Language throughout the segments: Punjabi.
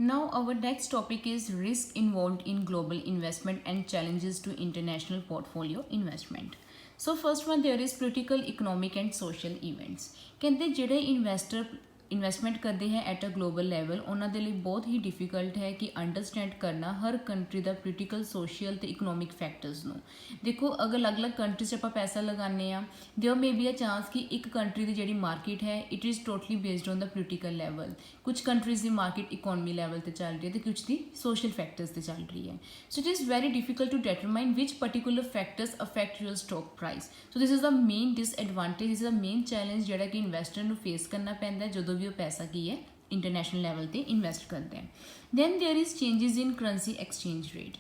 Now our next topic is risk involved in global investment and challenges to international portfolio investment. So first one, there is political, economic and social events. ਕਹਿੰਦੇ ਜਿਹੜੇ ਇਨਵੈਸਟਰ ਇਨਵੈਸਟਮੈਂਟ ਕਰਦੇ ਹੈ ਐਟ ਅ ਗਲੋਬਲ ਲੈਵਲ ਉਹਨਾਂ ਦੇ ਲਈ ਬਹੁਤ ਹੀ ਡਿਫਿਕਲਟ ਹੈ ਕਿ ਅੰਡਰਸਟੈਂਡ ਕਰਨਾ ਹਰ ਕੰਟਰੀ ਦਾ ਪੋਲੀਟੀਕਲ ਸੋਸ਼ਲ ਤੇ ਇਕਨੋਮਿਕ ਫੈਕਟਰਸ ਨੂੰ। ਦੇਖੋ ਅਗਰ ਅਲੱਗ-ਅਲੱਗ ਕੰਟਰੀ 'ਚ ਆਪਾਂ ਪੈਸਾ ਲਗਾਉਂਦੇ ਆ there may be a chance ਕਿ ਇੱਕ ਕੰਟਰੀ ਦੀ ਜਿਹੜੀ ਮਾਰਕੀਟ ਹੈ it is totally based on the political level. ਕੁਝ ਕੰਟਰੀਜ਼ ਦੀ ਮਾਰਕੀਟ ਇਕੋਨਮੀ ਲੈਵਲ ਤੇ ਚੱਲ ਰਹੀ ਹੈ ਤੇ ਕੁਝ ਦੀ ਸੋਸ਼ਲ ਫੈਕਟਰਸ ਤੇ ਚੱਲ ਰਹੀ ਹੈ। So it is very difficult to determine which particular factors affect your stock price. So this is the main disadvantage, this is the main challenge ਜਿਹੜਾ ਕਿ ਇਨਵੈਸਟਰ ਨੂੰ ਫੇਸ ਕਰਨਾ ਪੈਂਦਾ ਜਦੋਂ ਵੀ ਉਹ ਪੈਸਾ ਕੀ ਹੈ ਇੰਟਰਨੈਸ਼ਨਲ ਲੈਵਲ ਤੇ ਇਨਵੈਸਟ ਕਰਦੇ हैं। then there is changes in currency exchange rate,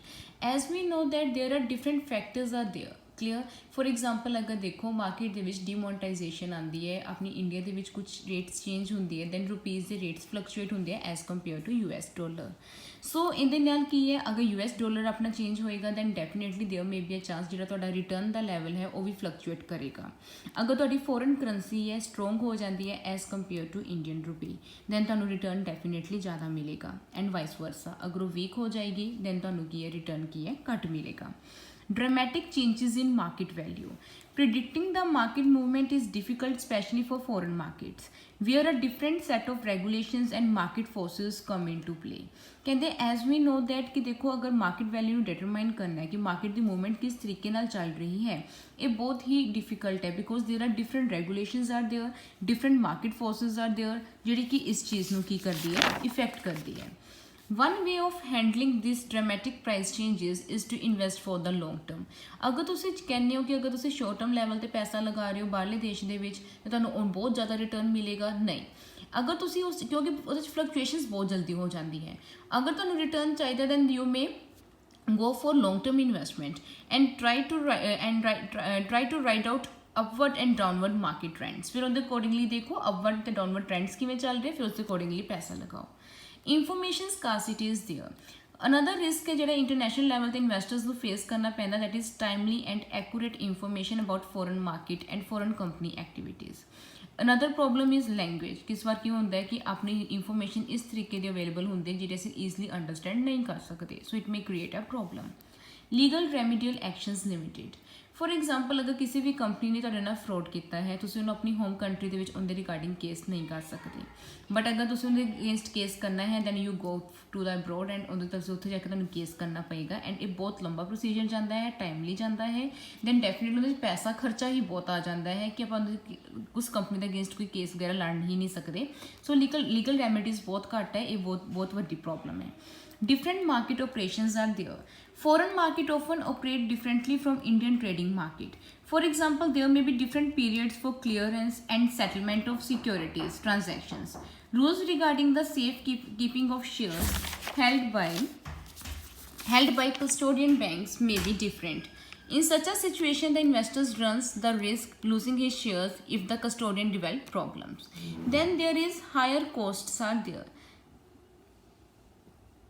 as we know that there are different factors are there, clear। for example अगर देखो मार्केट ਦੇ ਵਿੱਚ ਡੀਮੋਨਟਾਈਜੇਸ਼ਨ ਆਉਂਦੀ ਹੈ, ਆਪਣੀ ਇੰਡੀਆ ਦੇ ਵਿੱਚ ਕੁਝ ਰੇਟਸ ਚੇਂਜ ਹੁੰਦੀ ਹੈ, ਦੈਨ ਰੁਪੀਜ਼ ਦੇ ਰੇਟਸ ਫਲਕਚੁਏਟ ਹੁੰਦੇ ਆ as compare to US dollar. So ਇਹਦੇ ਨਾਲ ਕੀ ਹੈ ਅਗਰ US ਡਾਲਰ ਆਪਣਾ ਚੇਂਜ ਹੋਏਗਾ then definitely there may be a chance ਜਿਹੜਾ ਤੁਹਾਡਾ ਰਿਟਰਨ ਦਾ ਲੈਵਲ ਹੈ ਉਹ ਵੀ ਫਲਕਚੁਏਟ ਕਰੇਗਾ। ਅਗਰ ਤੁਹਾਡੀ ਫੋਰਨ ਕਰੰਸੀ ਹੈ ਸਟਰੋਂਗ ਹੋ ਜਾਂਦੀ ਹੈ as compare to Indian rupee then ਤੁਹਾਨੂੰ ਰਿਟਰਨ ਡੈਫੀਨੇਟਲੀ ਜ਼ਿਆਦਾ ਮਿਲੇਗਾ ਐਂਡ ਵਾਈਸ ਵਰਸਾ। ਅਗਰ ਉਹ ਵੀਕ ਹੋ ਜਾਏਗੀ ਦੈਨ ਤੁਹਾਨੂੰ ਕੀ ਹੈ ਰਿਟਰਨ ਕੀ ਹੈ ਘੱਟ ਮਿਲੇਗਾ। Dramatic changes in market value. Predicting the market movement is difficult, especially for foreign markets, where a different set of regulations and market forces come into play. ਕਹਿੰਦੇ as we know that ਕਿ ਦੇਖੋ ਅਗਰ ਮਾਰਕੀਟ ਵੈਲਿਊ ਨੂੰ ਡਿਟਰਮਾਈਨ ਕਰਨਾ ਹੈ ਕਿ ਮਾਰਕੀਟ ਦੀ ਮੂਵਮੈਂਟ ਕਿਸ ਤਰੀਕੇ ਨਾਲ ਚੱਲ ਰਹੀ ਹੈ ਇਹ ਬਹੁਤ ਹੀ ਡਿਫਿਕਲਟ ਹੈ because there are different regulations are there, different market forces are there ਜਿਹੜੀ ਕਿ ਇਸ ਚੀਜ਼ ਨੂੰ ਕੀ ਕਰਦੀ ਹੈ ਇਫੈਕਟ ਕਰਦੀ ਹੈ। One way of handling these dramatic price changes is to invest for the long term. अगर ਤੁਸੀਂ ਕਹਿੰਦੇ ਹੋ ਕਿ ਅਗਰ ਤੁਸੀਂ ਸ਼ੋਰਟ ਟਰਮ ਲੈਵਲ ਤੇ ਪੈਸਾ ਲਗਾ ਰਹੇ ਹੋ ਬਾਹਰਲੇ ਦੇਸ਼ ਦੇ ਵਿੱਚ ਤਾਂ ਤੁਹਾਨੂੰ ਬਹੁਤ ਜ਼ਿਆਦਾ ਰਿਟਰਨ ਮਿਲੇਗਾ, ਨਹੀਂ। ਅਗਰ ਤੁਸੀਂ ਉਸ ਕਿਉਂਕਿ ਉਹਦੇ 'ਚ ਫਲਕਚੁਏਸ਼ਨਸ ਬਹੁਤ ਜਲਦੀ ਹੋ ਜਾਂਦੀ ਹੈ, ਅਗਰ ਤੁਹਾਨੂੰ ਰਿਟਰਨ ਚਾਹੀਦਾ then you may go for long term investment and try to write out upward and downward market trends। ਫਿਰ ਉਹਦੇ ਅਕੋਰਡਿੰਗਲੀ ਦੇਖੋ upward ਤੇ downward trends ਕਿਵੇਂ ਚੱਲ ਰਹੇ, ਫਿਰ ਉਸ ਦੇ ਅਕੋਰਡਿੰਗਲੀ ਪੈਸਾ ਲਗਾਓ। information scarcity is there। another risk ਹੈ ਜਿਹੜਾ ਇੰਟਰਨੈਸ਼ਨਲ ਲੈਵਲ ਤੇ ਇਨਵੈਸਟਰਸ ਨੂੰ ਫੇਸ ਕਰਨਾ ਪੈਂਦਾ that is timely and accurate information about foreign market and foreign company activities। another problem is language। ਕਿਸ ਵਾਰ ਕੀ ਹੁੰਦਾ ਹੈ ਕਿ ਆਪਣੀ ਇਨਫੋਰਮੇਸ਼ਨ ਇਸ ਤਰੀਕੇ ਦੀ ਅਵੇਲੇਬਲ ਹੁੰਦੀ ਹੈ ਜਿਹੜੇ ਅਸੀਂ ਈਜ਼ਲੀ ਅੰਡਰਸਟੈਂਡ ਨਹੀਂ ਕਰ ਸਕਦੇ, so it may create a problem. Legal remedial actions limited. For example ਅਗਰ ਕਿਸੇ ਵੀ ਕੰਪਨੀ ਨੇ ਤੁਹਾਡੇ ਨਾਲ ਫਰੋਡ ਕੀਤਾ ਹੈ ਤੁਸੀਂ ਉਹਨੂੰ ਆਪਣੀ ਹੋਮ ਕੰਟਰੀ ਦੇ ਵਿੱਚ ਉਹਦੇ ਰਿਗਾਰਡਿੰਗ ਕੇਸ ਨਹੀਂ ਕਰ ਸਕਦੇ, ਬਟ ਅਗਰ ਤੁਸੀਂ ਉਹਦੇ ਅਗੇਂਸਟ ਕੇਸ ਕਰਨਾ ਹੈ then you go to the abroad and ਉਹਦੇ ਤੁਸੀਂ ਉੱਥੇ ਜਾ ਕੇ ਤੁਹਾਨੂੰ ਕੇਸ ਕਰਨਾ ਪਏਗਾ ਐਂਡ ਇਹ ਬਹੁਤ ਲੰਬਾ ਪ੍ਰੋਸੀਜਰ ਜਾਂਦਾ ਹੈ, ਟਾਈਮਲੀ ਜਾਂਦਾ ਹੈ, ਦੈਨ ਡੈਫੀਨੇਟਲੀ ਉਹਦੇ ਵਿੱਚ ਪੈਸਾ ਖਰਚਾ ਹੀ ਬਹੁਤ ਆ ਜਾਂਦਾ ਹੈ ਕਿ ਆਪਾਂ ਉਸ ਕੰਪਨੀ ਦੇ ਅਗੇਂਸਟ ਕੋਈ ਕੇਸ ਵਗੈਰਾ ਲੜ ਹੀ ਨਹੀਂ ਸਕਦੇ। ਸੋ ਲੀਗਲ ਰੈਮੀਡੀਜ਼ ਬਹੁਤ ਘੱਟ ਹੈ, ਇਹ ਬਹੁਤ ਵੱਡੀ ਪ੍ਰੋਬਲਮ ਹੈ। different market operations are there। foreign market often operate differently from Indian trading market। for example there may be different periods for clearance and settlement of securities transactions। rules regarding the safe keeping of shares held by custodian banks may be different। in such a situation the investor runs the risk losing his shares if the custodian develop problems। then there is higher costs are there।